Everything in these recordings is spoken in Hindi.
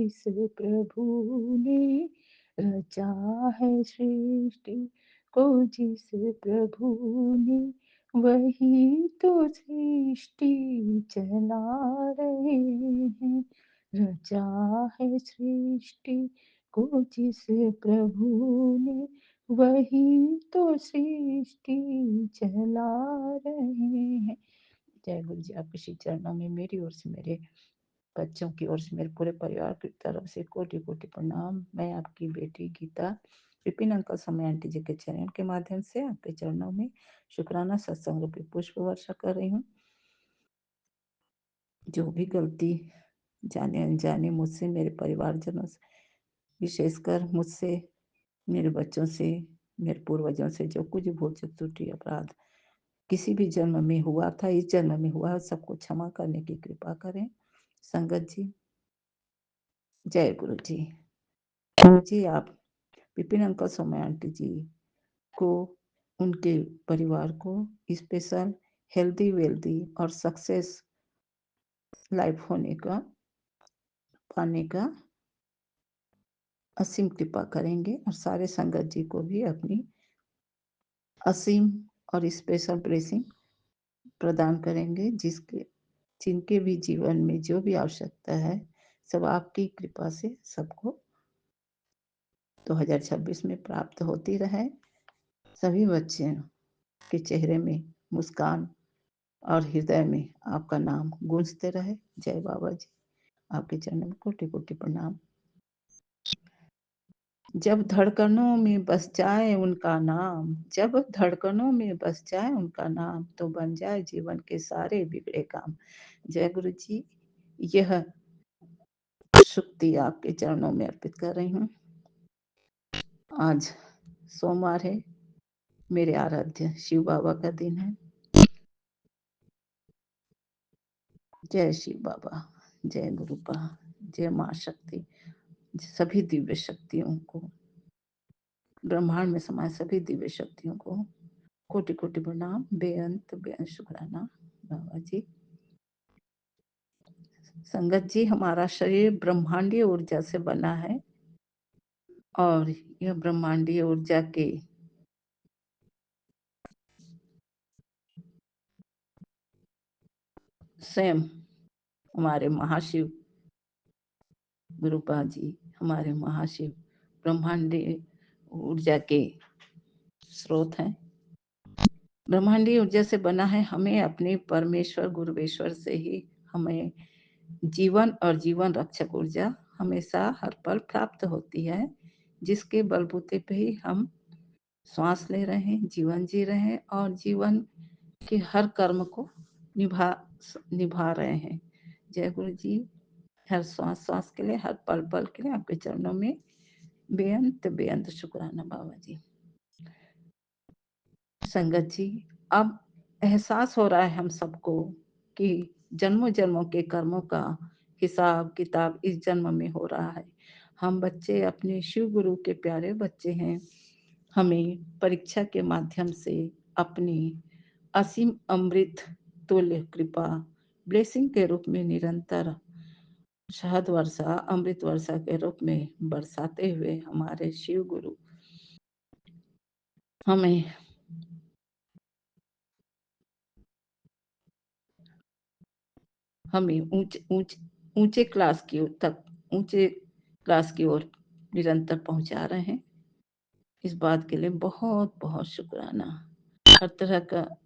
जिस प्रभु ने रचा है सृष्टि को, जिस प्रभु ने वही तो सृष्टि चला रहे हैं। रचा है सृष्टि को जिस प्रभु ने, वही तो सृष्टि चला रहे हैं। जय गुरु जी। आपके श्री चरणों में मेरी ओर से, मेरे बच्चों की ओर से, मेरे पूरे परिवार की तरफ से कोटि कोटि प्रणाम। मैं आपकी बेटी गीता विपिन अंकल समय आंटी जी के चरण के माध्यम से आपके चरणों में शुक्राना सत्संग रूपी पुष्प वर्षा कर रही हूँ। जो भी गलती जाने अनजाने मुझसे, मेरे परिवारजनों से, विशेषकर मुझसे, मेरे बच्चों से, मेरे पूर्वजों से जो कुछ भूल चूक त्रुटि अपराध किसी भी जन्म में हुआ था, इस जन्म में हुआ, सबको क्षमा करने की कृपा करें। संगत जी, जय गुरु जी। गुरु जी, आप विपिन अंकल सोमय आंटी जी को, उनके परिवार को स्पेशल हेल्दी वेल्दी और सक्सेस लाइफ होने का, पाने का असीम कृपा करेंगे, और सारे संगत जी को भी अपनी असीम और स्पेशल ब्लेसिंग प्रदान करेंगे। जिनके भी जीवन में जो भी आवश्यकता है, सब आपकी कृपा से सबको 2026 में प्राप्त होती रहे। सभी बच्चे के चेहरे में मुस्कान और हृदय में आपका नाम गूंजते रहे। जय बाबा जी। आपके चरणों में कोटि कोटि प्रणाम। जब धड़कनों में बस जाए उनका नाम, जब धड़कनों में बस जाए उनका नाम, तो बन जाए जीवन के सारे बिगड़े काम। जय गुरु जी। यह शुक्ति आपके चरणों में अर्पित कर रही हूँ। आज सोमवार है, मेरे आराध्य शिव बाबा का दिन है। जय शिव बाबा, जय गुरुपा, जय माँ शक्ति, सभी दिव्य शक्तियों को, ब्रह्मांड में समाये सभी दिव्य शक्तियों को कोटि कोटि प्रणाम। बेअंत बेअंत शुक्राना बाबा जी। संगत जी, हमारा शरीर ब्रह्मांडीय ऊर्जा से बना है, और यह ब्रह्मांडीय ऊर्जा के स्वयं हमारे महाशिव गुरुपा जी, हमारे महाशिव ब्रह्मांडीय ऊर्जा के स्रोत हैं। ब्रह्मांडीय ऊर्जा से बना है। हमें अपने परमेश्वर गुरुवेश्वर से ही हमें जीवन और जीवन रक्षक ऊर्जा हमेशा हर पल प्राप्त होती है, जिसके बलबूते पे ही हम श्वास ले रहे हैं, जीवन जी रहे हैं, और जीवन के हर कर्म को निभा रहे हैं। जय गुरु जी। हर श्वास श्वास के लिए, हर पल पल के लिए आपके चरणों में बेअंत बेअंत शुक्राना बाबा जी। संगत जी, अब एहसास हो रहा है हम सबको कि जन्मों जन्मों के कर्मों का हिसाब किताब इस जन्म में हो रहा है। हम बच्चे अपने शिव गुरु के प्यारे बच्चे हैं। हमें परीक्षा के माध्यम से अपनी असीम अमृत तुल्य कृपा ब्लेसिंग के रूप में निरंतर शहद वर्षा, अमृत वर्षा के रूप में बरसाते हुए हमारे शिव गुरु हमें ऊंचे क्लास की ऊंचे क्लास की ओर निरंतर पहुंचा रहे हैं। इस बात के लिए बहुत बहुत शुक्राना। हर तरह का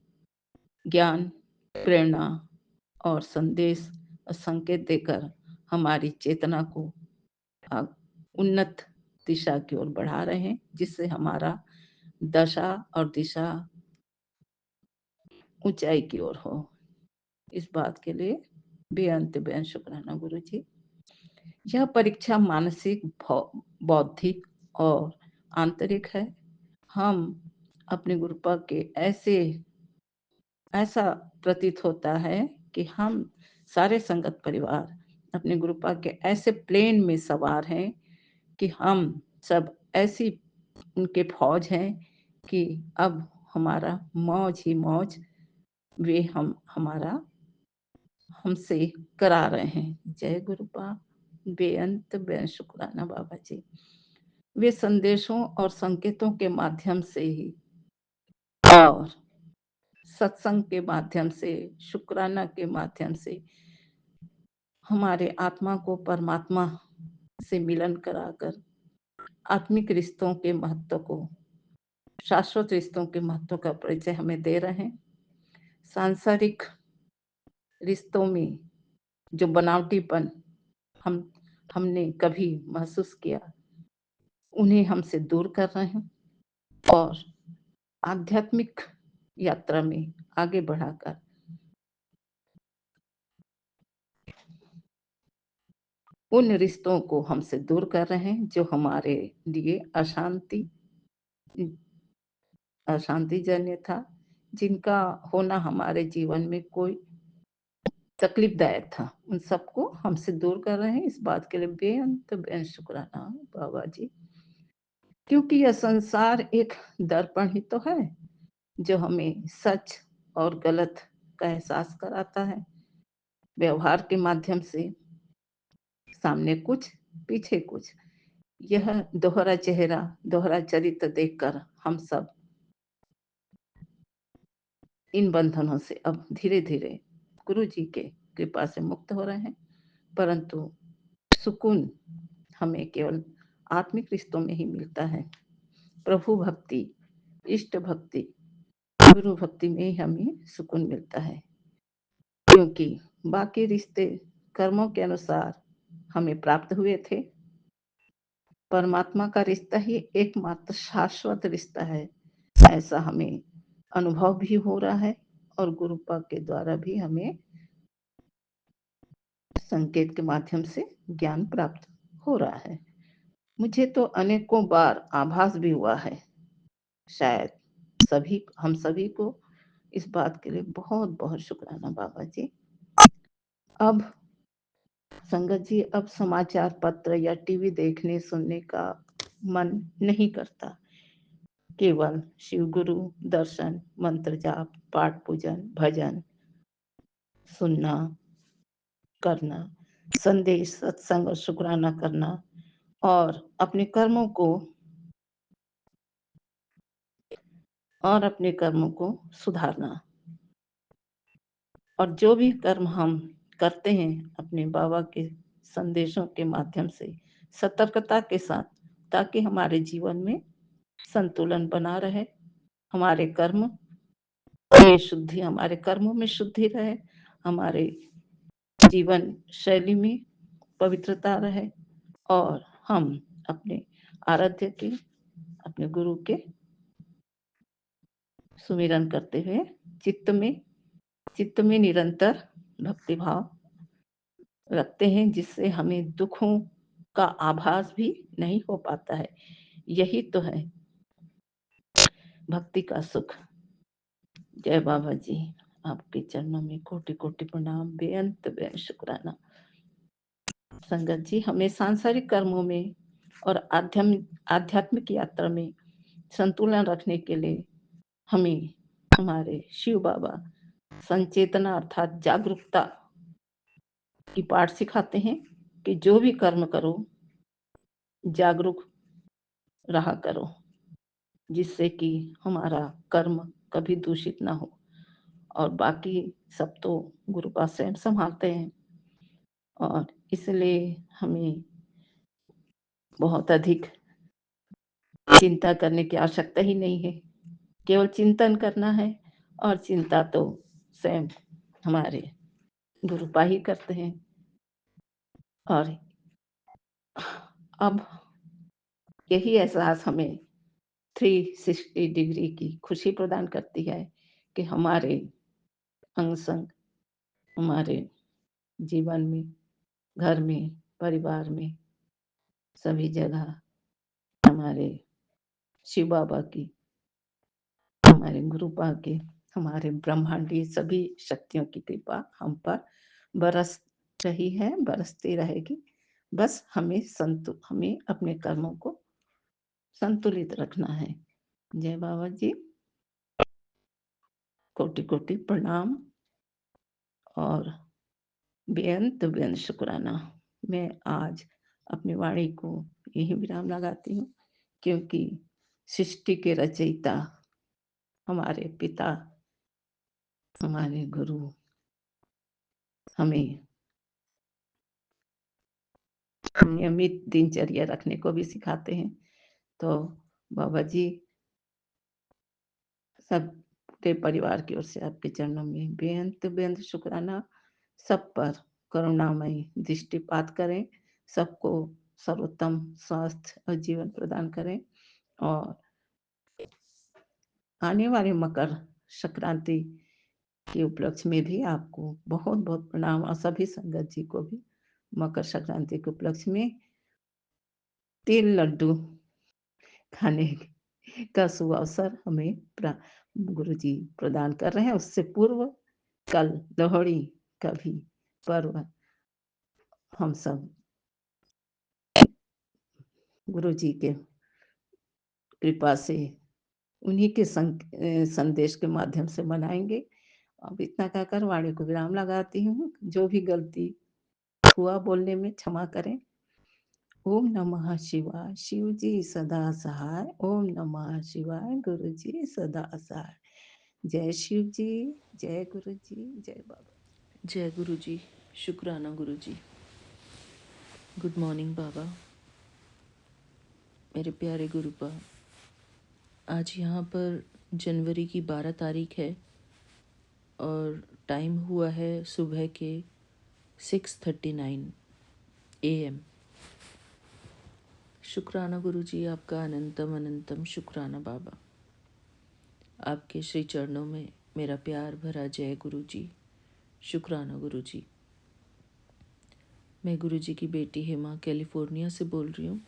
ज्ञान, प्रेरणा और संदेश और संकेत देकर हमारी चेतना को उन्नत दिशा की ओर बढ़ा रहे हैं, जिससे हमारा दशा और दिशा ऊंचाई की ओर हो। इस बात के लिए बेअंत बेअंत शुक्राना गुरु जी। यह परीक्षा मानसिक, बौद्धिक और आंतरिक है। हम अपने गुरुपा के ऐसा प्रतीत होता है कि हम सारे संगत परिवार अपने गुरुपा के ऐसे प्लेन में सवार हैं कि हम सब ऐसी उनके फौज हैं कि अब हमारा मौज ही मौज वे हमसे करा रहे हैं। जय गुरुपा, बेअंत बेअंत शुक्राना बाबा जी। वे संदेशों और संकेतों के माध्यम से ही और सत्संग के माध्यम से, शुक्राना के माध्यम से हमारे आत्मा को परमात्मा से मिलन कराकर आत्मिक रिश्तों के महत्व को, शाश्वत रिश्तों के महत्व का परिचय हमें दे रहे हैं। सांसारिक रिश्तों में जो बनावटीपन हमने कभी महसूस किया, उन्हें हमसे दूर कर रहे हैं और आध्यात्मिक यात्रा में आगे बढ़ाकर उन रिश्तों को हमसे दूर कर रहे हैं जो हमारे लिए अशांतिजन्य था, जिनका होना हमारे जीवन में कोई तकलीफदायक था। उन सबको हमसे दूर कर रहे हैं। इस बात के लिए बेअंत बेअंत शुक्राना बाबा जी, क्योंकि यह संसार एक दर्पण ही तो है जो हमें सच और गलत का एहसास कराता है। व्यवहार के माध्यम से सामने कुछ, पीछे कुछ, यह दोहरा चेहरा, दोहरा चरित्र देखकर हम सब इन बंधनों से अब धीरे धीरे गुरु जी के कृपा से मुक्त हो रहे हैं। परंतु सुकून हमें केवल आत्मिक रिश्तों में ही मिलता है। प्रभु भक्ति, इष्ट भक्ति, गुरु भक्ति में ही हमें सुकून मिलता है, क्योंकि बाकी रिश्ते कर्मों के अनुसार हमें प्राप्त हुए थे। परमात्मा का रिश्ता ही एकमात्र शाश्वत रिश्ता है, ऐसा हमें अनुभव भी हो रहा है और गुरुपा के द्वारा भी हमें संकेत के माध्यम से ज्ञान प्राप्त हो रहा है। मुझे तो अनेकों बार आभास भी हुआ है। शायद हम सभी को इस बात के लिए बहुत बहुत शुक्राना बाबा जी। अब संगत जी, अब समाचार पत्र या टीवी देखने सुनने का मन नहीं करता। केवल शिव गुरु दर्शन, मंत्र जाप, पाठ पूजन, भजन सुनना, करना, संदेश, सत्संग और शुक्राना करना और अपने कर्मों को सुधारना। और जो भी कर्म हम करते हैं अपने बाबा के संदेशों के माध्यम से सतर्कता के साथ, ताकि हमारे जीवन में संतुलन बना रहे, हमारे कर्मों में शुद्धि रहे, हमारे जीवन शैली में पवित्रता रहे और हम अपने आराध्य के, अपने गुरु के सुमिरन करते हुए चित्त में निरंतर भक्ति भाव रखते हैं, जिससे हमें दुखों का आभास भी नहीं हो पाता है। यही तो है भक्ति का सुख। जय बाबा जी, आपके चरणों में कोटि कोटि प्रणाम, बेअंत बेअंत शुक्राना। संगत जी, हमें सांसारिक कर्मों में और आध्यात्मिक यात्रा में संतुलन रखने के लिए हमें हमारे शिव बाबा संचेतना अर्थात जागरूकता की पाठ सिखाते हैं कि जो भी कर्म करो जागरूक रहा करो, जिससे कि हमारा कर्म कभी दूषित ना हो। और बाकी सब तो गुरु पास स्वयं संभालते हैं और इसलिए हमें बहुत अधिक चिंता करने की आवश्यकता ही नहीं है। केवल चिंतन करना है और चिंता तो स्वयं हमारे गुरुपा ही करते हैं। और अब यही एहसास हमें 360 डिग्री की खुशी प्रदान करती है कि हमारे अंग संग, हमारे जीवन में, घर में, परिवार में, सभी जगह हमारे शिव बाबा की, हमारे गुरुपा के, हमारे ब्रह्मांडी सभी शक्तियों की कृपा हम पर बरस रही है, बरसती रहेगी। बस हमें अपने कर्मों को संतुलित रखना है। जय बाबा जी, कोटि कोटि प्रणाम और बेअंत बेअंत शुक्राना मैं आज अपनी वाणी को यहीं विराम लगाती हूँ, क्योंकि सृष्टि के रचयिता हमारे पिता, हमारे गुरु हमें नियमित दिनचर्या रखने को भी सिखाते हैं। तो बाबा जी, सबके परिवार की ओर से आपके चरणों में बेअंत शुक्राना। सब पर करुणामयी दृष्टिपात करें, सबको सर्वोत्तम स्वास्थ्य और जीवन प्रदान करें। और आने वाले मकर संक्रांति के उपलक्ष्य में भी आपको बहुत बहुत प्रणाम, और सभी संगत जी को भी मकर संक्रांति के उपलक्ष्य में तिल लड्डू खाने का शुभ अवसर हमें गुरु जी प्रदान कर रहे हैं। उससे पूर्व कल लोहड़ी का भी पर्व हम सब गुरु जी के कृपा से उन्हीं के संदेश के माध्यम से मनाएंगे। अब इतना कहकर वाणी को विराम लगाती हूँ। जो भी गलती हुआ बोलने में क्षमा करें। ओम नमः शिवाय, शिव जी सदा सहाय। ओम नमः शिवाय, गुरु जी सदा सहाय। जय शिव जी, जय गुरु जी, जय बाबा। जय गुरु जी। शुक्राना गुरु जी। गुड मॉर्निंग बाबा। मेरे प्यारे गुरुपा, आज यहाँ पर जनवरी की 12 तारीख है और टाइम हुआ है सुबह के 6:39 AM। शुक्राना गुरु जी, आपका अनंतम अनंतम शुक्राना बाबा। आपके श्री चरणों में मेरा प्यार भरा जय गुरु जी। शुक्राना गुरु जी। मैं गुरु जी की बेटी हेमा कैलिफोर्निया से बोल रही हूँ।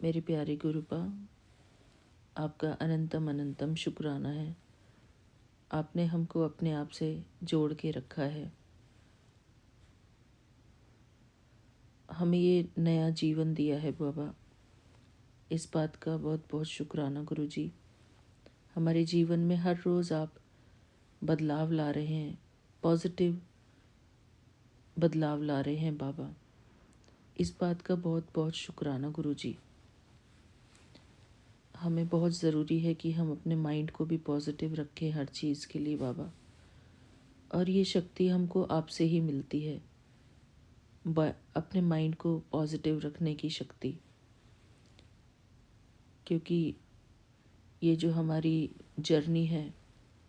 मेरे प्यारे गुरुपा, आपका अनंतम अनंतम शुक्राना है। आपने हमको अपने आप से जोड़ के रखा है, हमें ये नया जीवन दिया है बाबा। इस बात का बहुत बहुत शुक्राना गुरु जी। हमारे जीवन में हर रोज़ आप बदलाव ला रहे हैं, पॉजिटिव बदलाव ला रहे हैं बाबा। इस बात का बहुत बहुत शुक्राना गुरु जी। हमें बहुत ज़रूरी है कि हम अपने माइंड को भी पॉजिटिव रखें हर चीज़ के लिए बाबा, और ये शक्ति हमको आपसे ही मिलती है, अपने माइंड को पॉजिटिव रखने की शक्ति। क्योंकि ये जो हमारी जर्नी है,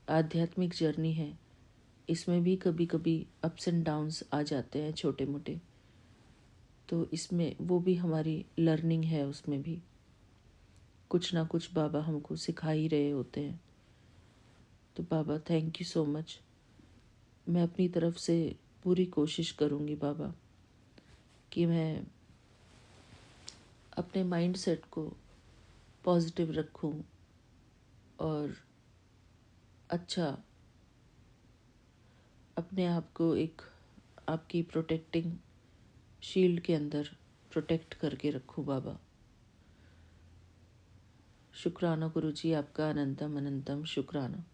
आध्यात्मिक जर्नी है, इसमें भी कभी कभी अप्स एंड डाउन्स आ जाते हैं छोटे मोटे। तो इसमें वो भी हमारी लर्निंग है, उसमें भी कुछ ना कुछ बाबा हमको सिखा ही रहे होते हैं। तो बाबा थैंक यू सो मच। मैं अपनी तरफ से पूरी कोशिश करूँगी बाबा कि मैं अपने माइंड सेट को पॉजिटिव रखूं और अच्छा अपने आप को एक आपकी प्रोटेक्टिंग शील्ड के अंदर प्रोटेक्ट करके रखूं बाबा। शुक्राना गुरु जी, आपका अनंतम अनंतम शुक्राना।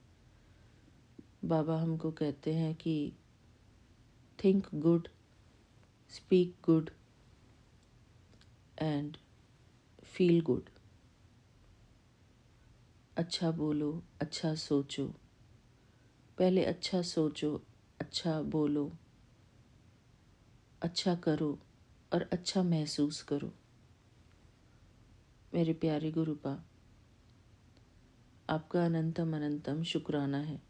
बाबा हमको कहते हैं कि think good, speak good and feel good. अच्छा बोलो, अच्छा सोचो, पहले अच्छा सोचो, अच्छा बोलो, अच्छा करो और अच्छा महसूस करो। मेरे प्यारे गुरुपा, आपका अनंतम अनंतम शुक्राना है।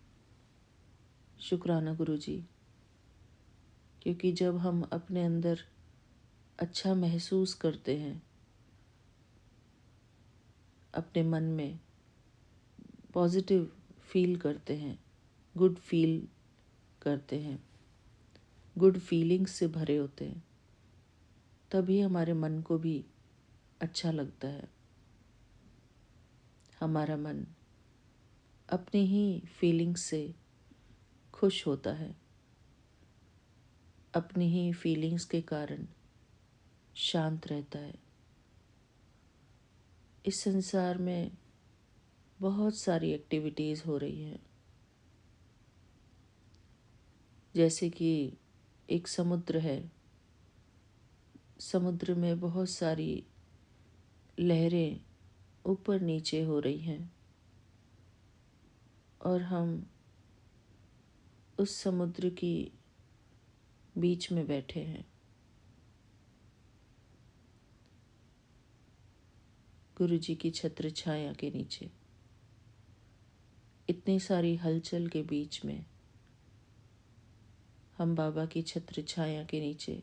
शुक्राना गुरु जी, क्योंकि जब हम अपने अंदर अच्छा महसूस करते हैं, अपने मन में पॉजिटिव फील करते हैं, गुड फील करते हैं, गुड फीलिंग्स से भरे होते हैं, तभी हमारे मन को भी अच्छा लगता है। हमारा मन अपनी ही फीलिंग्स से खुश होता है, अपनी ही फीलिंग्स के कारण शांत रहता है। इस संसार में बहुत सारी एक्टिविटीज़ हो रही हैं, जैसे कि एक समुद्र है, समुद्र में बहुत सारी लहरें ऊपर नीचे हो रही हैं और हम उस समुद्र की बीच में बैठे हैं। गुरु जी की छत्र छाया के नीचे, इतनी सारी हलचल के बीच में हम बाबा की छत्र छाया के नीचे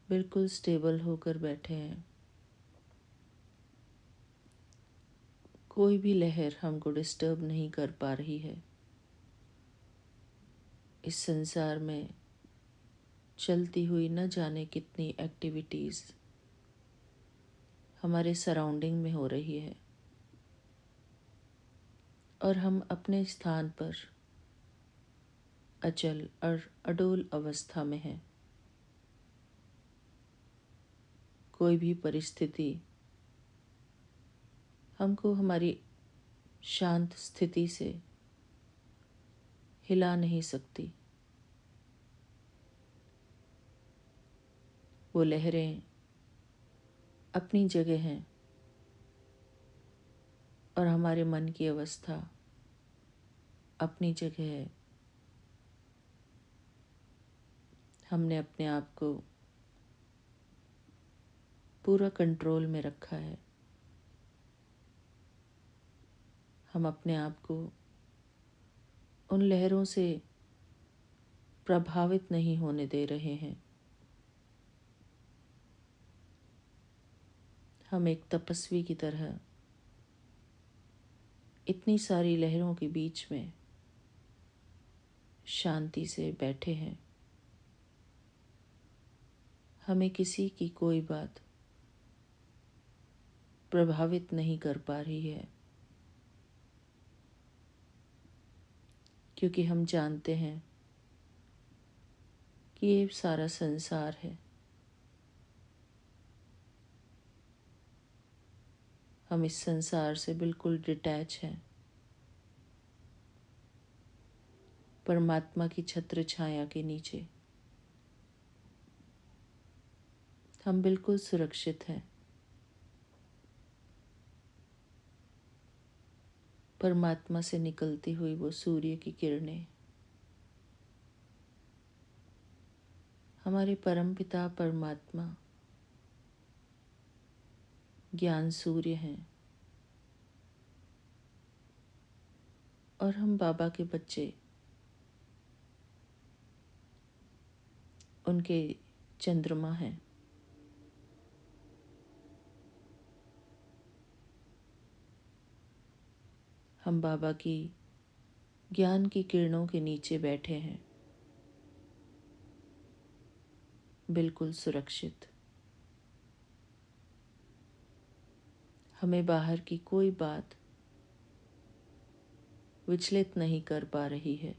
बिल्कुल स्टेबल होकर बैठे हैं। कोई भी लहर हमको डिस्टर्ब नहीं कर पा रही है। इस संसार में चलती हुई न जाने कितनी एक्टिविटीज़ हमारे सराउंडिंग में हो रही है और हम अपने स्थान पर अचल और अडोल अवस्था में हैं। कोई भी परिस्थिति हमको हमारी शांत स्थिति से हिला नहीं सकती। वो लहरें अपनी जगह हैं और हमारे मन की अवस्था अपनी जगह है। हमने अपने आप को पूरा कंट्रोल में रखा है। हम अपने आप को उन लहरों से प्रभावित नहीं होने दे रहे हैं। हम एक तपस्वी की तरह इतनी सारी लहरों के बीच में शांति से बैठे हैं। हमें किसी की कोई बात प्रभावित नहीं कर पा रही है, क्योंकि हम जानते हैं कि ये सारा संसार है। हम इस संसार से बिल्कुल डिटैच हैं। परमात्मा की छत्र छाया के नीचे हम बिल्कुल सुरक्षित हैं। परमात्मा से निकलती हुई वो सूर्य की किरणें हमारे परमपिता परमात्मा ज्ञान सूर्य हैं और हम बाबा के बच्चे उनके चंद्रमा हैं। हम बाबा की ज्ञान की किरणों के नीचे बैठे हैं, बिल्कुल सुरक्षित। हमें बाहर की कोई बात विचलित नहीं कर पा रही है।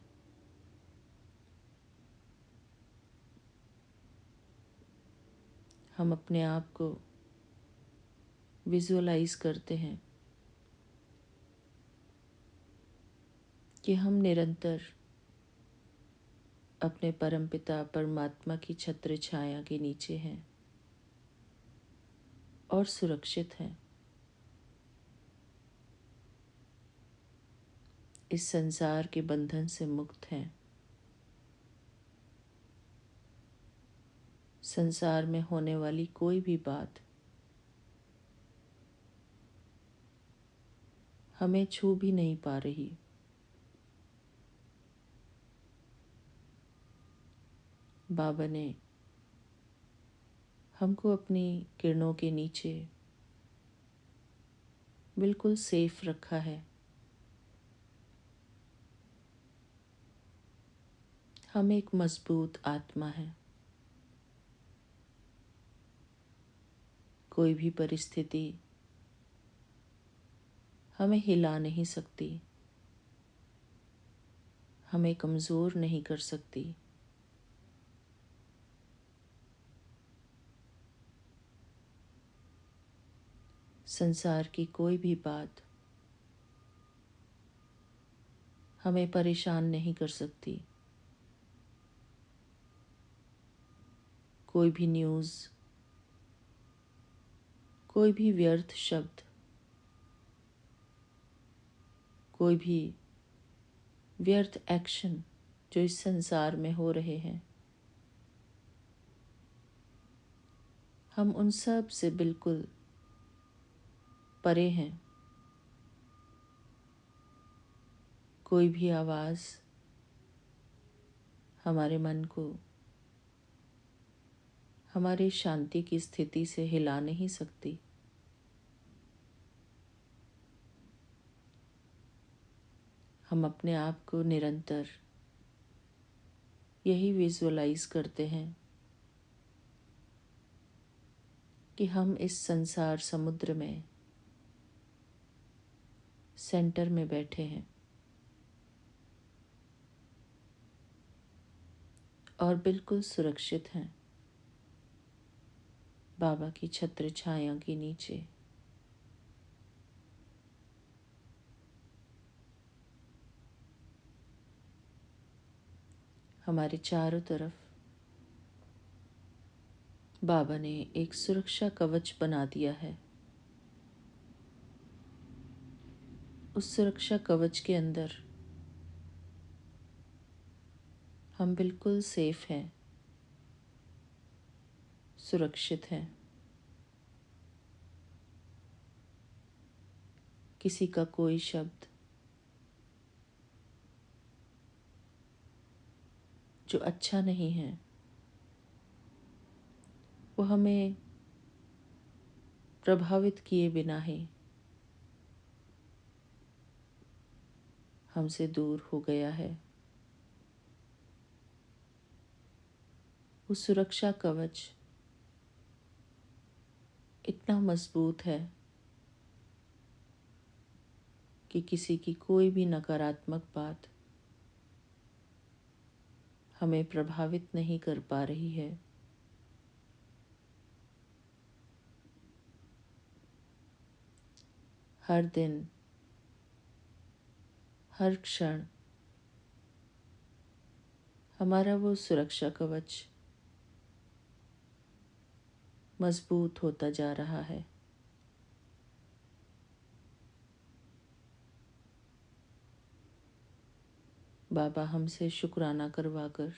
हम अपने आप को विजुअलाइज करते हैं कि हम निरंतर अपने परमपिता परमात्मा की छत्र छाया के नीचे हैं और सुरक्षित हैं। इस संसार के बंधन से मुक्त हैं। संसार में होने वाली कोई भी बात हमें छू भी नहीं पा रही। बाबा ने हमको अपनी किरणों के नीचे बिल्कुल सेफ रखा है। हम एक मजबूत आत्मा हैं। कोई भी परिस्थिति हमें हिला नहीं सकती, हमें कमज़ोर नहीं कर सकती। संसार की कोई भी बात हमें परेशान नहीं कर सकती। कोई भी न्यूज़, कोई भी व्यर्थ शब्द, कोई भी व्यर्थ एक्शन जो इस संसार में हो रहे हैं, हम उन सब से बिल्कुल परे हैं। कोई भी आवाज़ हमारे मन को हमारी शांति की स्थिति से हिला नहीं सकती। हम अपने आप को निरंतर यही विजुअलाइज करते हैं कि हम इस संसार समुद्र में सेंटर में बैठे हैं और बिल्कुल सुरक्षित हैं बाबा की छत्र छाया के नीचे। हमारे चारों तरफ बाबा ने एक सुरक्षा कवच बना दिया है। उस सुरक्षा कवच के अंदर हम बिल्कुल सेफ हैं, सुरक्षित हैं। किसी का कोई शब्द जो अच्छा नहीं है वो हमें प्रभावित किए बिना ही हमसे दूर हो गया है। वो सुरक्षा कवच इतना मजबूत है कि किसी की कोई भी नकारात्मक बात हमें प्रभावित नहीं कर पा रही है। हर दिन, हर क्षण हमारा वो सुरक्षा कवच मजबूत होता जा रहा है। बाबा हमसे शुक्राना करवाकर,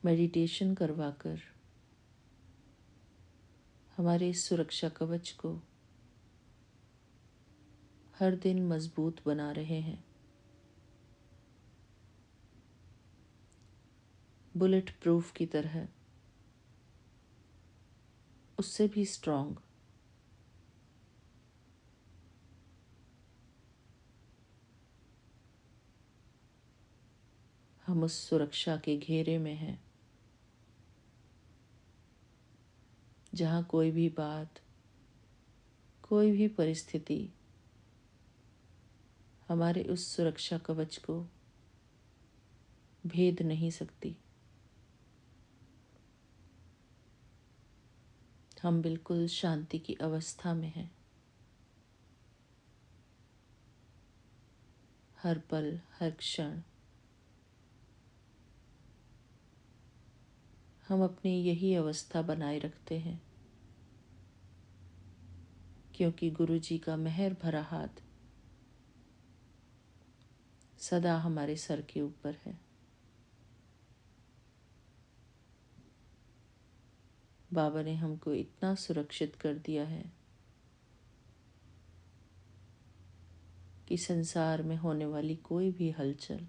मेडिटेशन करवाकर हमारे इस सुरक्षा कवच को हर दिन मजबूत बना रहे हैं। बुलेट प्रूफ की तरह, उससे भी स्ट्रांग। हम उस सुरक्षा के घेरे में हैं जहाँ कोई भी बात, कोई भी परिस्थिति हमारे उस सुरक्षा कवच को भेद नहीं सकती। हम बिल्कुल शांति की अवस्था में हैं। हर पल, हर क्षण हम अपनी यही अवस्था बनाए रखते हैं, क्योंकि गुरु जी का मेहर भरा हाथ सदा हमारे सर के ऊपर है। बाबा ने हमको इतना सुरक्षित कर दिया है कि संसार में होने वाली कोई भी हलचल,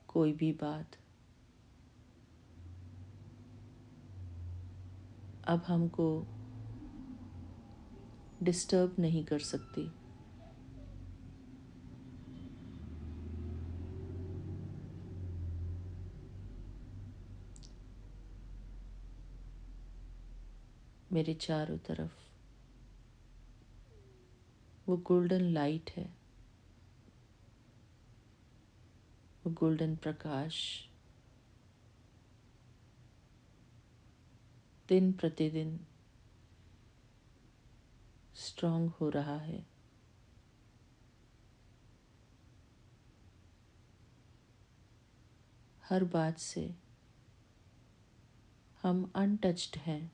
कोई भी बात अब हमको डिस्टर्ब नहीं कर सकती। मेरे चारों तरफ वो गोल्डन लाइट है, वो गोल्डन प्रकाश दिन प्रतिदिन स्ट्रांग हो रहा है। हर बात से हम अनटच्ड हैं।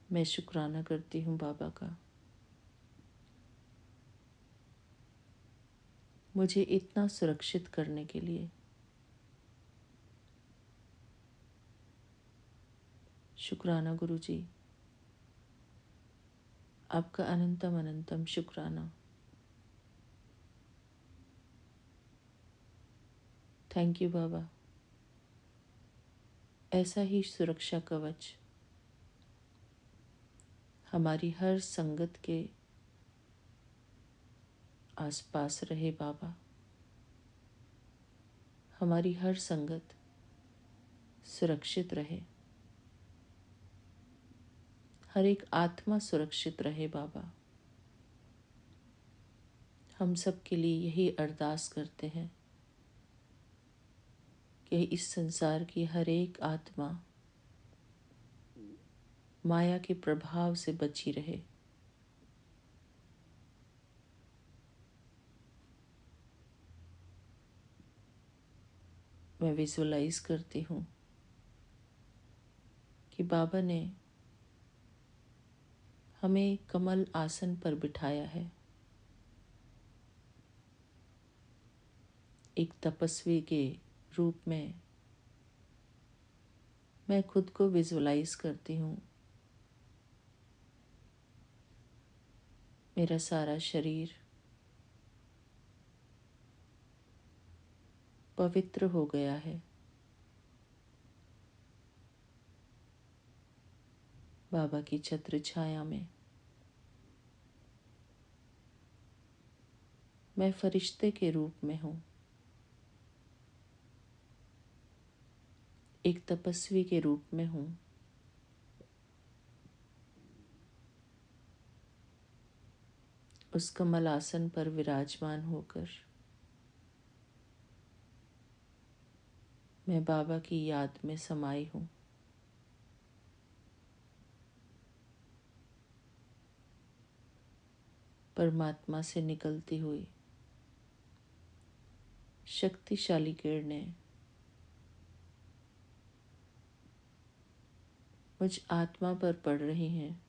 मैं शुक्राना करती हूँ बाबा का, मुझे इतना सुरक्षित करने के लिए। शुक्राना गुरु जी, आपका अनंतम अनंतम शुक्राना। थैंक यू बाबा। ऐसा ही सुरक्षा कवच हमारी हर संगत के आसपास रहे बाबा। हमारी हर संगत सुरक्षित रहे, हर एक आत्मा सुरक्षित रहे बाबा। हम सब के लिए यही अरदास करते हैं कि इस संसार की हर एक आत्मा माया के प्रभाव से बची रहे। मैं विजुअलाइज करती हूँ कि बाबा ने हमें कमल आसन पर बिठाया है। एक तपस्वी के रूप में मैं खुद को विजुअलाइज करती हूँ। मेरा सारा शरीर पवित्र हो गया है। बाबा की छत्र छाया में मैं फरिश्ते के रूप में हूँ। एक तपस्वी के रूप में हूँ। उस कमल आसन पर विराजमान होकर मैं बाबा की याद में समाई हूँ। परमात्मा से निकलती हुई शक्तिशाली किरणें मुझ आत्मा पर पड़ रही हैं।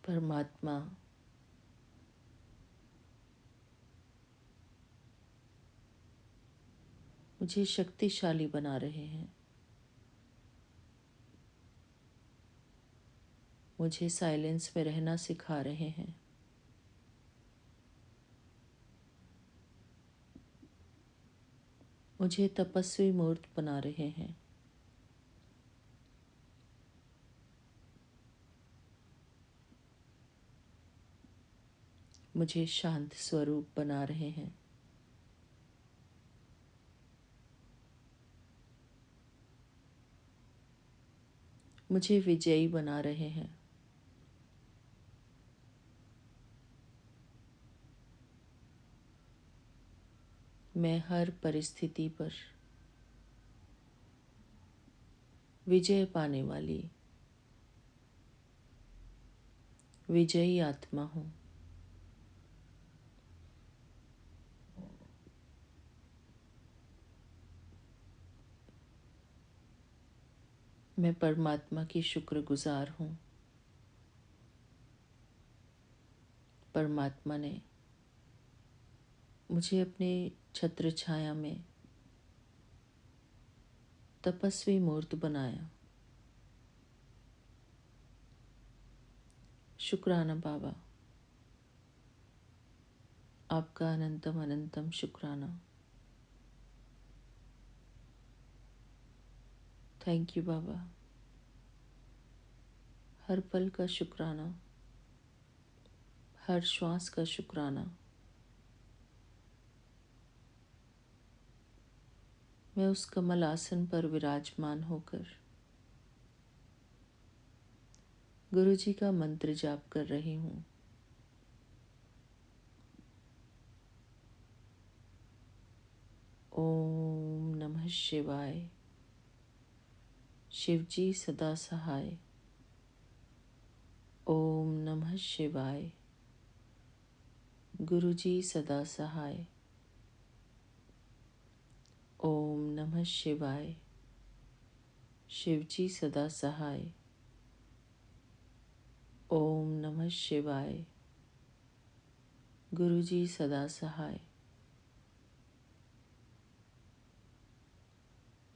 परमात्मा मुझे शक्तिशाली बना रहे हैं। मुझे साइलेंस में रहना सिखा रहे हैं। मुझे तपस्वी मूर्त बना रहे हैं। मुझे शांत स्वरूप बना रहे हैं। मुझे विजयी बना रहे हैं। मैं हर परिस्थिति पर विजय पाने वाली विजयी आत्मा हूँ। मैं परमात्मा की शुक्रगुजार हूँ। परमात्मा ने मुझे अपने छत्र छाया में तपस्वी मूर्त बनाया। शुक्राना बाबा, आपका अनंतम अनंतम शुक्राना। थैंक यू बाबा। हर पल का शुक्राना, हर श्वास का शुक्राना। मैं उस कमल आसन पर विराजमान होकर गुरु जी का मंत्र जाप कर रही हूँ। ओम नमः शिवाय। शिवजी सदा सहाय। ओम नमः शिवाय। गुरुजी सदा सहाय। ओम नमः शिवाय। शिवजी सदा सहाय। ओम नमः शिवाय। गुरुजी सदा सहाय।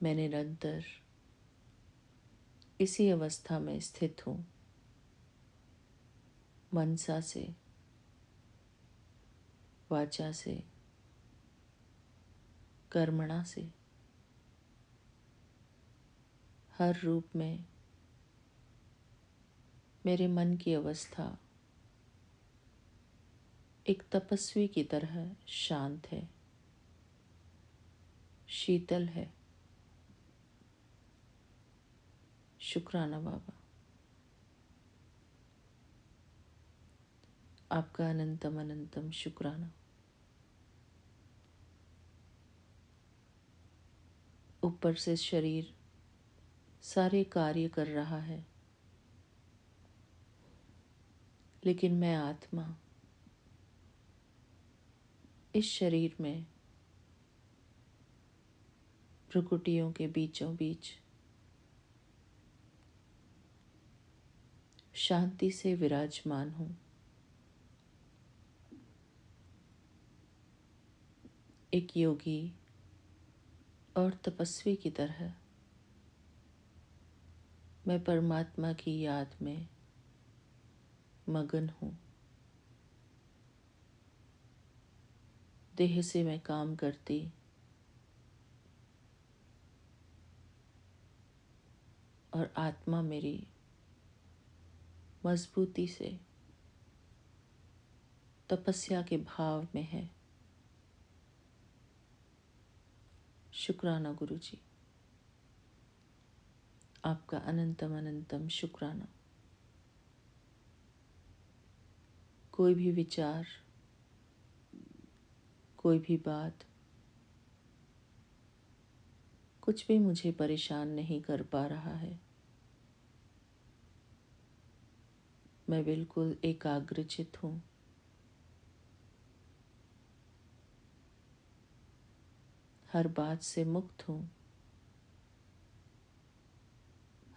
मैं निरंतर इसी अवस्था में स्थित हूँ, मनसा से, वाचा से, कर्मणा से, हर रूप में मेरे मन की अवस्था एक तपस्वी की तरह शांत है, शीतल है। शुक्राना बाबा, आपका अनंतम अनंतम शुक्राना। ऊपर से शरीर सारे कार्य कर रहा है, लेकिन मैं आत्मा इस शरीर में भ्रुकुटियों के बीचों बीच शांति से विराजमान हूँ। एक योगी और तपस्वी की तरह मैं परमात्मा की याद में मगन हूँ। देह से मैं काम करती और आत्मा मेरी मजबूती से तपस्या के भाव में है। शुक्राना गुरुजी, आपका अनंतम अनंतम शुक्राना। कोई भी विचार, कोई भी बात, कुछ भी मुझे परेशान नहीं कर पा रहा है। मैं बिल्कुल एकाग्रचित हूँ। हर बात से मुक्त हूँ,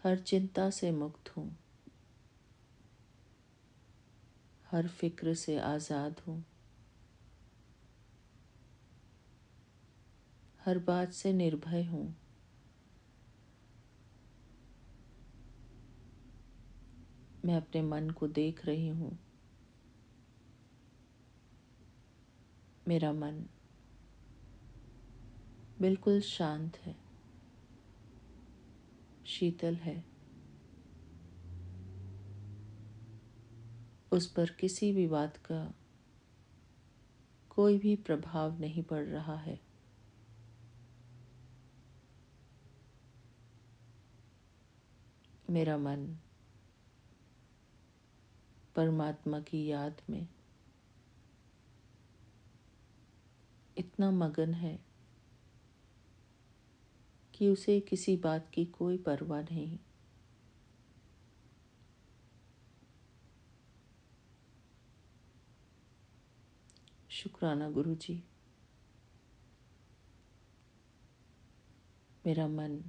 हर चिंता से मुक्त हूँ, हर फिक्र से आज़ाद हूँ, हर बात से निर्भय हूँ। मैं अपने मन को देख रही हूँ। मेरा मन बिल्कुल शांत है, शीतल है। उस पर किसी भी बात का कोई भी प्रभाव नहीं पड़ रहा है। मेरा मन परमात्मा की याद में इतना मगन है कि उसे किसी बात की कोई परवाह नहीं। शुक्राना गुरुजी, मेरा मन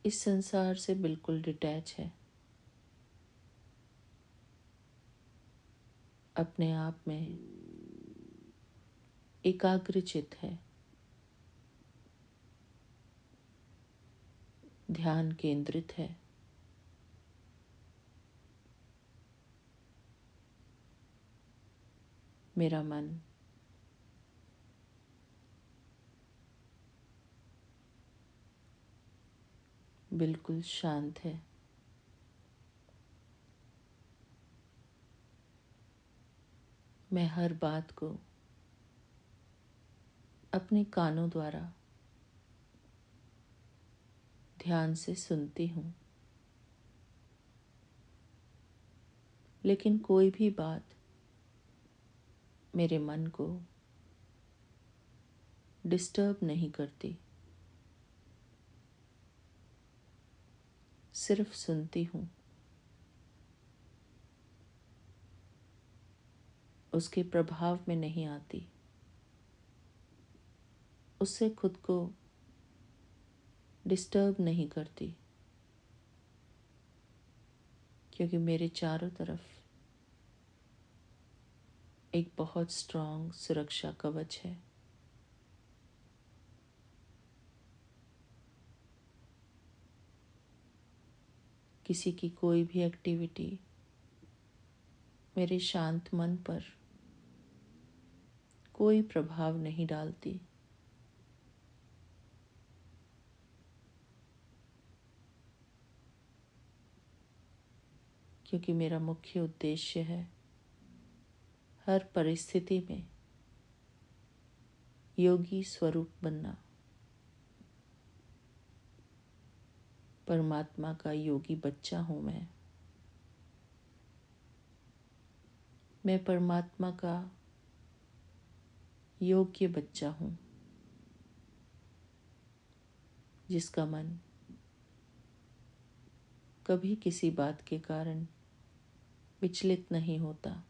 इस संसार से बिल्कुल डिटैच है, अपने आप में एकाग्रचित है, ध्यान केंद्रित है। मेरा मन बिल्कुल शांत है। मैं हर बात को अपने कानों द्वारा ध्यान से सुनती हूँ, लेकिन कोई भी बात मेरे मन को डिस्टर्ब नहीं करती, सिर्फ सुनती हूँ। उसके प्रभाव में नहीं आती, उससे खुद को डिस्टर्ब नहीं करती, क्योंकि मेरे चारों तरफ एक बहुत स्ट्रॉन्ग सुरक्षा कवच है। किसी की कोई भी एक्टिविटी मेरे शांत मन पर कोई प्रभाव नहीं डालती, क्योंकि मेरा मुख्य उद्देश्य है हर परिस्थिति में योगी स्वरूप बनना, परमात्मा का योगी बच्चा हूँ मैं परमात्मा का योग्य बच्चा हूँ, जिसका मन कभी किसी बात के कारण विचलित नहीं होता।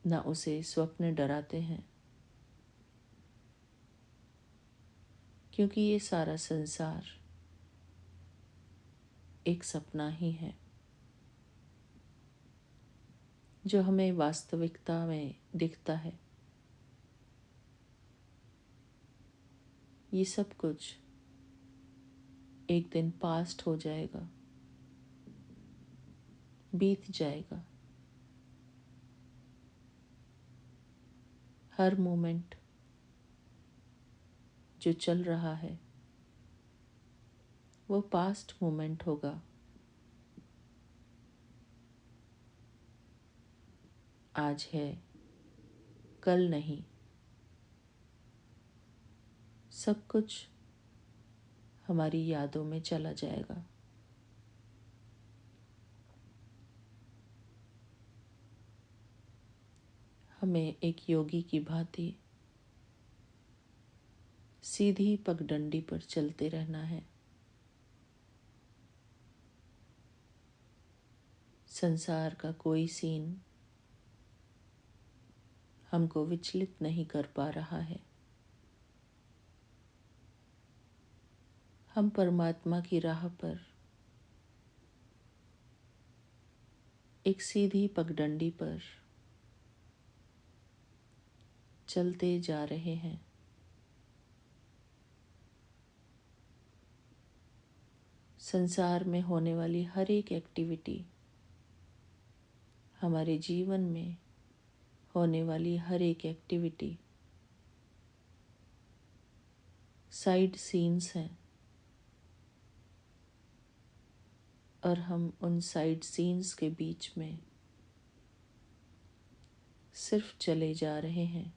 न उसे स्वप्न डराते हैं, क्योंकि ये सारा संसार एक सपना ही है, जो हमें वास्तविकता में दिखता है। ये सब कुछ एक दिन पास्ट हो जाएगा, बीत जाएगा। हर मोमेंट जो चल रहा है वो पास्ट मोमेंट होगा। आज है, कल नहीं। सब कुछ हमारी यादों में चला जाएगा। हमें एक योगी की भांति सीधी पगडंडी पर चलते रहना है। संसार का कोई सीन हमको विचलित नहीं कर पा रहा है। हम परमात्मा की राह पर एक सीधी पगडंडी पर चलते जा रहे हैं। संसार में होने वाली हर एक एक्टिविटी, हमारे जीवन में होने वाली हर एक एक्टिविटी साइड सीन्स हैं, और हम उन साइड सीन्स के बीच में सिर्फ चले जा रहे हैं,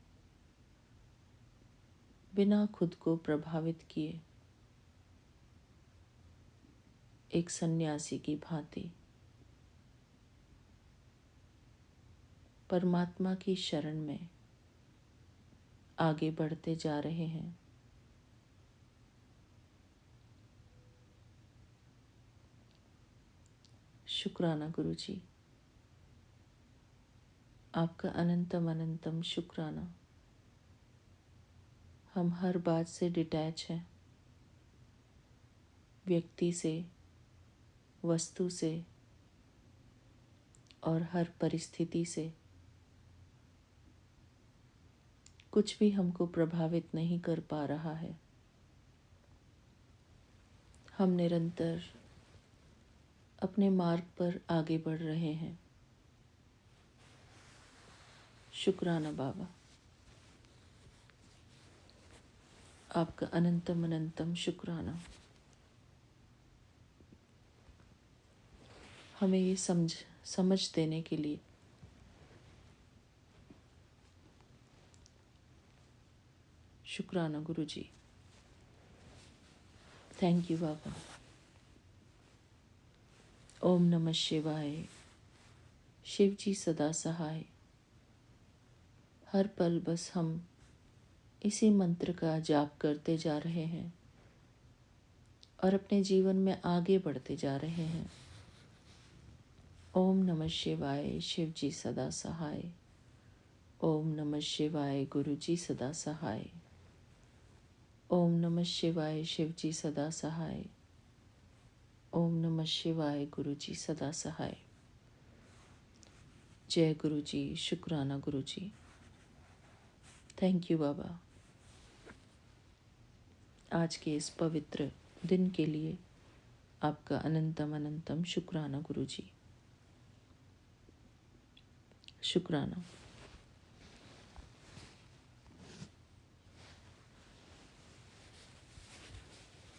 बिना खुद को प्रभावित किए, एक सन्यासी की भांति परमात्मा की शरण में आगे बढ़ते जा रहे हैं। शुक्राना गुरु जी, आपका अनंतम अनंतम शुक्राना। हम हर बात से डिटैच हैं, व्यक्ति से, वस्तु से और हर परिस्थिति से। कुछ भी हमको प्रभावित नहीं कर पा रहा है। हम निरंतर अपने मार्ग पर आगे बढ़ रहे हैं। शुक्राना बाबा, आपका अनंतम अनंतम शुक्राना। हमें ये समझ देने के लिए। शुक्राना गुरु जी, थैंक यू बाबा। ओम नमः शिवाय। शिव जी सदा सहाय। हर पल बस हम इसी मंत्र का जाप करते जा रहे हैं और अपने जीवन में आगे बढ़ते जा रहे हैं। ओम नमः शिवाय, शिव जी सदा सहाय। ओम नमः शिवाय, गुरु जी सदा सहाय। ओम नमः शिवाय, शिव जी सदा सहाय। ओम नमः शिवाय, गुरु जी सदा सहाय। जय गुरु जी, शुक्राना गुरु जी। थैंक यू बाबा, आज के इस पवित्र दिन के लिए आपका अनंतम अनंतम शुक्राना गुरु जी, शुक्राना।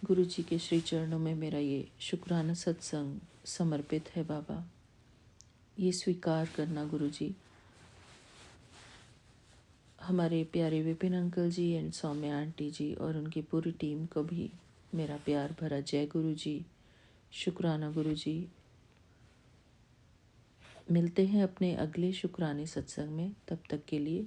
गुरु जी के श्री चरणों में मेरा ये शुक्राना सत्संग समर्पित है बाबा। ये स्वीकार करना गुरु जी, हमारे प्यारे Vipin uncle ji and Saumya aunty ji और उनकी पूरी टीम को भी मेरा प्यार भरा जय गुरु जी, शुक्राना गुरु जी। मिलते हैं अपने अगले शुक्राने सत्संग में, तब तक के लिए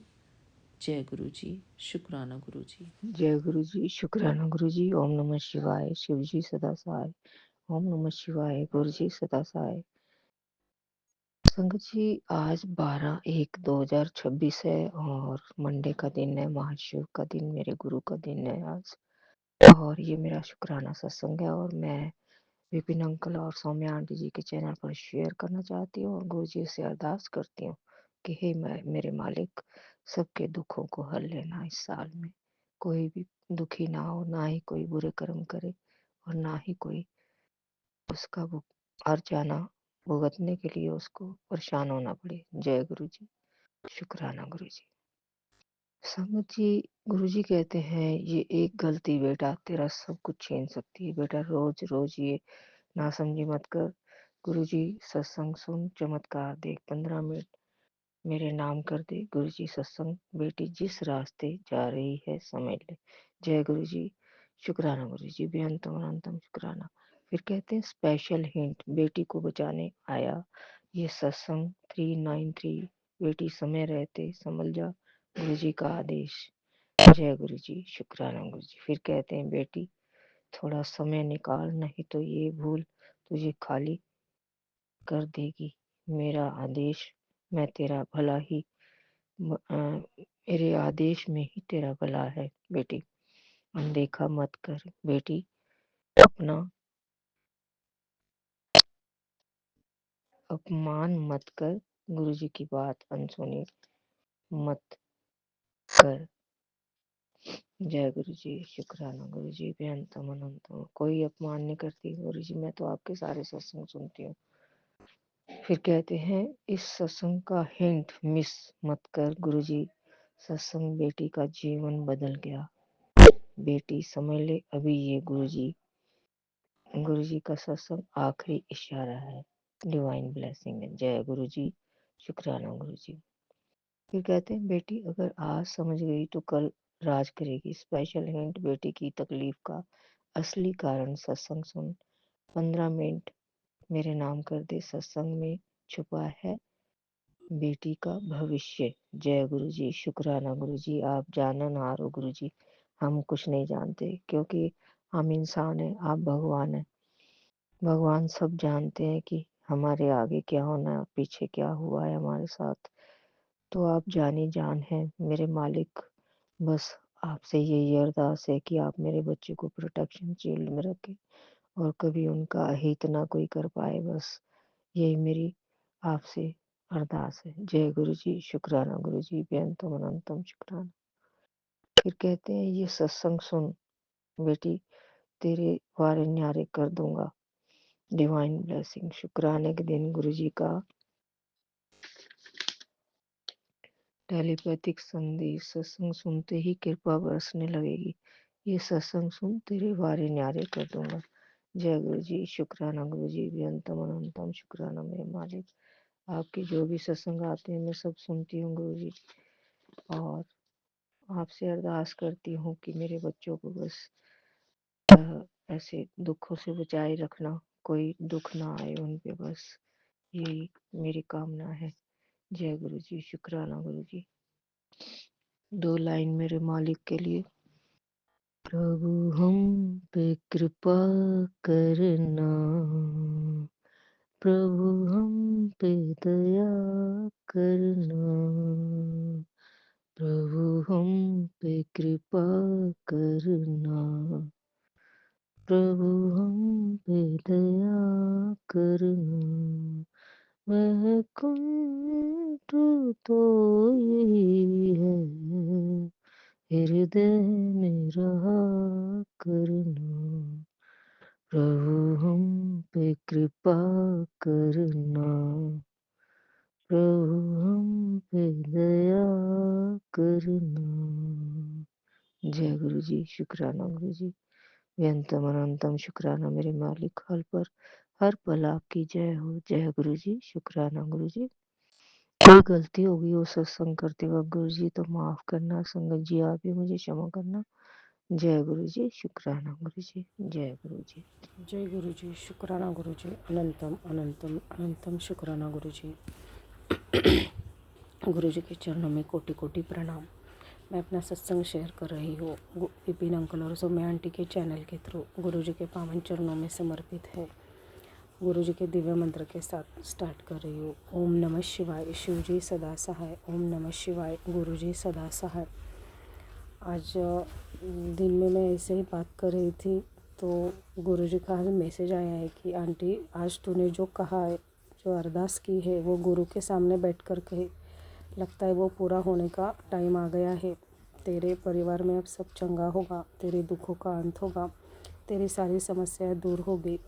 जय गुरु जी, शुक्राना गुरु जी। जय गुरु जी, शुक्राना गुरु जी। ओम नमः शिवाय, शिव जी सदा सहाय। ओम नमः शिवाय, गुरु जी सदा सहाय। संगत जी, आज 12/1/2026 है और मंडे का दिन है, महाशिव का दिन, मेरे गुरु का दिन है आज। और ये मेरा शुक्राना सत्संग है और मैं विपिन अंकल और सौम्या आंटी जी के चैनल पर शेयर करना चाहती हूँ और गुरु जी से अरदास करती हूँ कि हे मेरे मालिक, सबके दुखों को हल लेना इस साल में। कोई भी दुखी ना हो, ना ही कोई बुरे कर्म करे और ना ही कोई उसका हर जाना भुगतने के लिए उसको परेशान होना पड़े। जय गुरु जी, शुक्राना गुरु जी। संगत जी, गुरु जी कहते हैं ये एक गलती बेटा तेरा सब कुछ छीन सकती है। बेटा रोज रोज ये नासमझी मत कर। गुरु जी सत्संग सुन, चमत्कार देख, 15 मिनट मेरे नाम कर दे। गुरु जी सत्संग, बेटी जिस रास्ते जा रही है समझ ले। जय गुरु जी, शुक्राना गुरु जी, बेअंतम अनंतम शुक्राना। फिर कहते हैं स्पेशल हिंट, बेटी को बचाने आया ये सत्संग 393। बेटी समय रहते संभल जा, गुरु जी का आदेश। जय गुरु जी, शुक्राना गुरु जी। फिर कहते हैं बेटी थोड़ा समय निकाल, नहीं तो ये भूल तुझे खाली कर देगी। मेरा आदेश मैं तेरा भला ही मेरे आदेश में ही तेरा भला है। बेटी अनदेखा मत कर, बेटी अपना अपमान मत कर, गुरु जी की बात अनसुनी मत कर। जय गुरु जी, शुक्राना गुरु जी, बेअंतम अनंतम। कोई अपमान नहीं करती गुरु जी, मैं तो आपके सारे सत्संग सुनती हूँ। फिर कहते हैं इस सत्संग का हिंट मिस मत कर गुरु जी, सत्संग बेटी का जीवन बदल गया। बेटी समझ ले अभी ये गुरु जी का सत्संग आखिरी इशारा है, डिवाइन ब्लेसिंग है। जय गुरु जी, शुक्राना गुरु जी। फिर कहते हैं बेटी अगर आज समझ गई तो कल राज करेगी। स्पेशल हिंट, बेटी की तकलीफ का असली कारण सत्संग सुन, 15 मिनट मेरे नाम कर दे। सत्संग में छुपा है बेटी का भविष्य। जय गुरु जी, शुक्राना गुरु जी, आप जाननहार हो गुरु जी, हम कुछ नहीं जानते क्योंकि हम इंसान हैं, आप भगवान हैं। भगवान सब जानते हैं कि हमारे आगे क्या होना है, पीछे क्या हुआ है हमारे साथ। तो आप जानी जान हैं मेरे मालिक। बस आपसे यही अरदास है कि आप मेरे बच्चे को प्रोटेक्शन शील्ड में रखें और कभी उनका अहित ना कोई कर पाए। बस यही मेरी आपसे अरदास है। जय गुरु जी, शुक्राना गुरु जी, बेअंतम अनंतम शुक्राना। फिर कहते हैं ये सत्संग सुन बेटी, तेरे वारे न्यारे कर दूंगा, डिवाइन ब्लेसिंग। शुक्राने के दिन गुरु जी का टेलीपैथिक संदेश, सत्संग सुनते ही कृपा बरसने लगेगी। ये सत्संग सुन तेरे वारे न्यारे कर दूंगा। जय गुरु जी, शुक्राना गुरु जी, बेअंतम अनंतम शुक्राना मेरे मालिक। आपके जो भी सत्संग आते हैं मैं सब सुनती हूँ गुरु जी, और आपसे अरदास करती हूँ कि मेरे बच्चों को बस ऐसे दुखों से बचाए रखना, कोई दुख ना आए उन पे, बस यही मेरी कामना है। जय गुरु जी, शुक्राना गुरु जी। 2 लाइन मेरे मालिक के लिए। प्रभु हम पे कृपा करना, प्रभु हम पे दया करना, प्रभु हम पे कृपा करना, प्रभु हम पे दया करना। वैकुंठ तो यही है, हृदय में रहा करना, प्रभु हम पे कृपा करना, प्रभु हम पे दया करना। जय गुरु जी। शुक्राना गुरु जी। व्यंतम अनंतम शुक्राना मेरे मालिक, हर पल आपकी जय हो। जय गुरु जी। शुक्राना गुरु जी। कोई गलती होगी हो सत्संग करते वक्त गुरु जी तो माफ करना। संगत जी आप भी मुझे क्षमा करना। जय गुरु जी। शुक्राना गुरु जी। जय गुरु जी। जय गुरु जी। शुक्राना गुरु जी। अनंतम अनंतम अनंतम शुक्राना गुरु जी। गुरु जी के चरणों में कोटि कोटि प्रणाम। मैं अपना सत्संग शेयर कर रही हूँ विपिन अंकल और सौम्या आंटी के चैनल के थ्रू। गुरु जी के पावन चरणों में समर्पित है। गुरु जी के दिव्य मंत्र के साथ स्टार्ट कर रही हूँ। ओम नमः शिवाय। शिव जी सदा सहाय। ओम नमः शिवाय। गुरु जी सदा सहाय। आज दिन में मैं ऐसे ही बात कर रही थी तो गुरु जी का मैसेज आया है कि आंटी आज तूने जो कहा है, जो अरदास की है, वो गुरु के सामने बैठ कर कहे। लगता है वो पूरा होने का टाइम आ गया है। तेरे परिवार में अब सब चंगा होगा, तेरे दुखों का अंत होगा, तेरी सारी समस्याएं दूर होगी,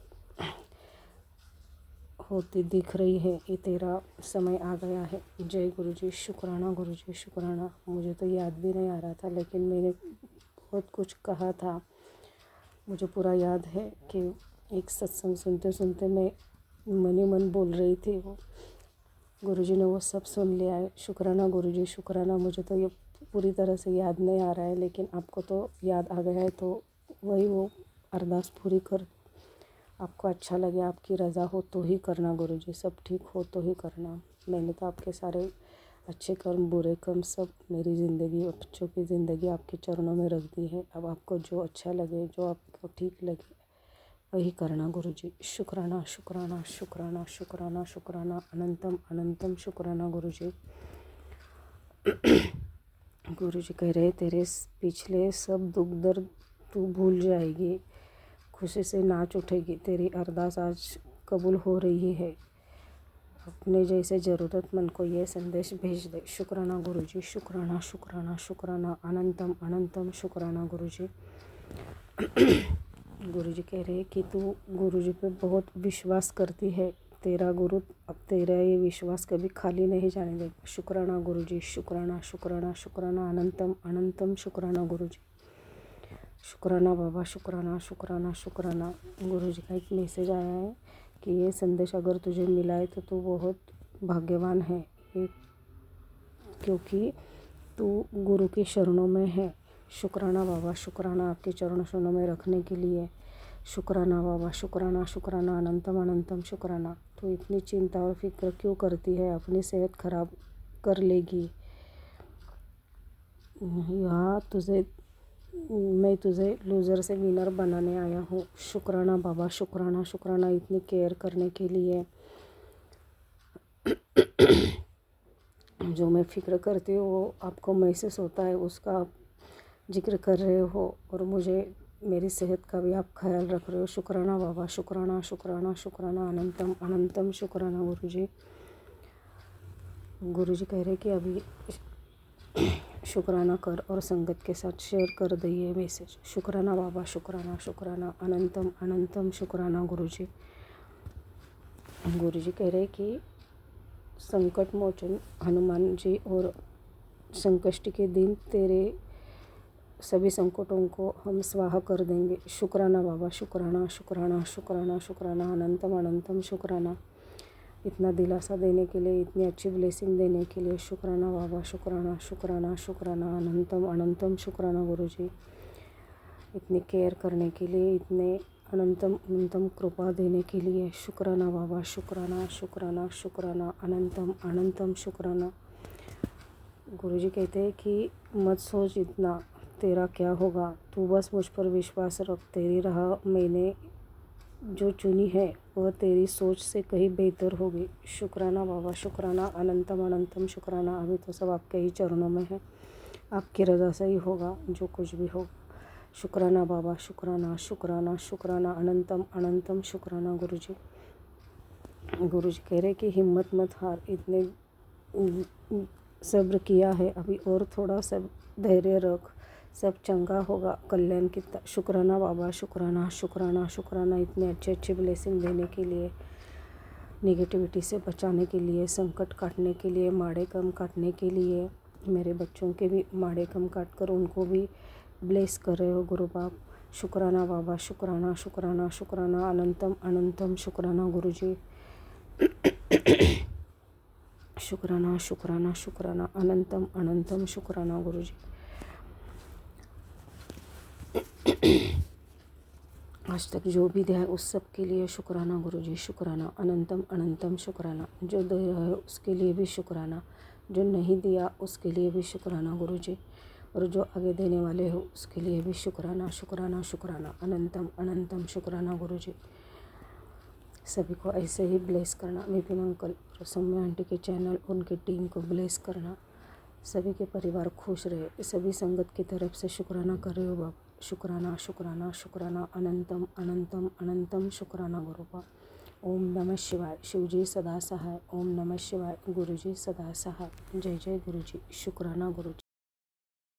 होती दिख रही है। ये तेरा समय आ गया है। जय गुरु जी। शुक्राना गुरु जी। शुक्राना। मुझे तो याद भी नहीं आ रहा था, लेकिन मैंने बहुत कुछ कहा था। मुझे पूरा याद है कि एक सत्संग सुनते सुनते मैं मन ही मन बोल रही थी। वो गुरु जी ने वो सब सुन लिया है। शुक्राना गुरु जी। शुक्राना। मुझे तो ये पूरी तरह से याद नहीं आ रहा है, लेकिन आपको तो याद आ गया है तो वही वो अरदास पूरी कर। आपको अच्छा लगे, आपकी रज़ा हो तो ही करना गुरु जी। सब ठीक हो तो ही करना। मैंने तो आपके सारे अच्छे कर्म, बुरे कर्म, सब मेरी ज़िंदगी और बच्चों की ज़िंदगी आपके चरणों में रख दी है। अब आपको जो अच्छा लगे, जो आपको ठीक लगे, वही करना गुरु जी। शुक्राना शुक्राना शुक्राना शुक्राना शुक्राना। अनंतम अनंतम शुक्राना गुरु जी। गुरु जी कह रहे तेरे पिछले सब दुख दर्द तू भूल जाएगी, खुशी से नाच उठेगी। तेरी अरदास आज कबूल हो रही है। अपने जैसे ज़रूरतमंद को ये संदेश भेज दे। शुक्राना गुरु जी। शुक्राना शुक्राना शुक्राना। अनंतम अनंतम शुक्राना गुरु जी। गुरु जी कह रहे कि तू गुरु जी पे बहुत विश्वास करती है। तेरा गुरु अब तेरा ये विश्वास कभी खाली नहीं जाने देगा। शुक्राना गुरु जी। शुक्राना शुक्राना शुक्राना। अनंतम अनंतम शुक्राना गुरु जी। शुक्राना बाबा। शुक्राना शुक्राना शुक्राना। गुरु जी का एक मैसेज आया है कि ये संदेश अगर तुझे मिला है तो तू बहुत भाग्यवान है, क्योंकि तू गुरु के शरणों में है। शुक्राना बाबा। शुक्राना आपके चरणों में रखने के लिए। शुक्राना बाबा। शुक्राना शुक्राना। अनंतम अनंतम शुक्राना। तू इतनी चिंता और फिक्र क्यों करती है? अपनी सेहत खराब कर लेगी। यहाँ मैं तुझे लूज़र से विनर बनाने आया हूँ। शुक्राना बाबा। शुक्राना शुक्राना। इतनी केयर करने के लिए। जो मैं फ़िक्र करती हूँ वो आपको महसूस होता है, उसका आप जिक्र कर रहे हो और मुझे मेरी सेहत का भी आप ख्याल रख रहे हो। शुक्राना बाबा। शुक्राना शुक्राना शुक्राना। अनंतम अनंतम शुक्राना गुरु जी। गुरु जी कह रहे कि अभी शुक्राना कर और संगत के साथ शेयर कर दिए मैसेज। शुक्राना बाबा। शुक्राना शुक्राना। अनंतम अनंतम शुक्राना गुरु जी। गुरु जी कह रहे कि संकट मोचन हनुमान जी और संकष्टी के दिन तेरे सभी संकटों को हम स्वाहा कर देंगे। शुक्राना बाबा। शुक्राना शुक्राना शुक्राना शुक्राना। अनंतम अनंतम शुक्राना। इतना दिलासा देने के लिए, इतनी अच्छी ब्लेसिंग देने के लिए शुक्राना बाबा। शुक्राना शुक्राना शुक्राना। अनंतम अनंतम शुक्राना गुरु जी। इतनी केयर करने के लिए, इतने अनंतम अनंतम कृपा देने के लिए शुक्राना बाबा। शुक्राना शुक्राना शुक्राना। अनंतम अनंतम शुक्राना। गुरुजी कहते हैं कि मत सोच इतना, तेरा क्या होगा, तू बस मुझ पर विश्वास रख। तेरी राह मैंने जो चुनी है वह तेरी सोच से कहीं बेहतर होगी। शुक्राना बाबा, शुक्राना, अनंतम अनंतम शुक्राना। अभी तो सब आपके ही चरणों में है, आपकी रज़ा से ही होगा जो कुछ भी होगा। शुक्राना बाबा, शुक्राना शुक्राना शुक्राना, अनंतम अनंतम शुक्राना गुरुजी। गुरुजी कह रहे कि हिम्मत मत हार, इतने सब्र किया है, अभी और थोड़ा सब धैर्य रख, सब चंगा होगा, कल्याण की। शुक्राना बाबा, शुक्राना शुक्राना शुक्राना, इतने अच्छे अच्छे ब्लेसिंग देने के लिए, नेगेटिविटी से बचाने के लिए, संकट काटने के लिए, माड़े कम काटने के लिए, मेरे बच्चों के भी माड़े कम काट कर उनको भी ब्लेस कर रहे हो गुरु बाप। शुक्राना बाबा, शुक्राना शुक्राना शुक्राना, अनंतम अनंतम शुक्राना गुरुजी। शुक्राना शुक्राना शुक्राना, अनंतम अनंतम शुक्राना गुरुजी। आज तक जो भी दिया है उस सब के लिए शुक्राना गुरुजी। शुक्राना, अनंतम अनंतम शुक्राना। जो दे रहा है उसके लिए भी शुक्राना, जो नहीं दिया उसके लिए भी शुक्राना गुरुजी, और जो आगे देने वाले हो उसके लिए भी शुक्राना शुक्राना शुक्राना, अनंतम अनंतम शुक्राना गुरुजी। सभी को ऐसे ही ब्लेस करना, विपिन अंकल और सौम्या आंटी के चैनल, उनकी टीम को ब्लेस करना, सभी के परिवार खुश रहे। सभी संगत की तरफ से शुक्राना कर रहे हो बाप। शुक्राना शुक्राना शुक्राना, अनंतम अनंतम अनंतम शुक्राना गुरु बाप। ओम नमः शिवाय। शिवजी सदा सहाय। ओम नमः शिवाय। गुरुजी सदा सहाय। जय जय गुरुजी। शुक्राना गुरुजी।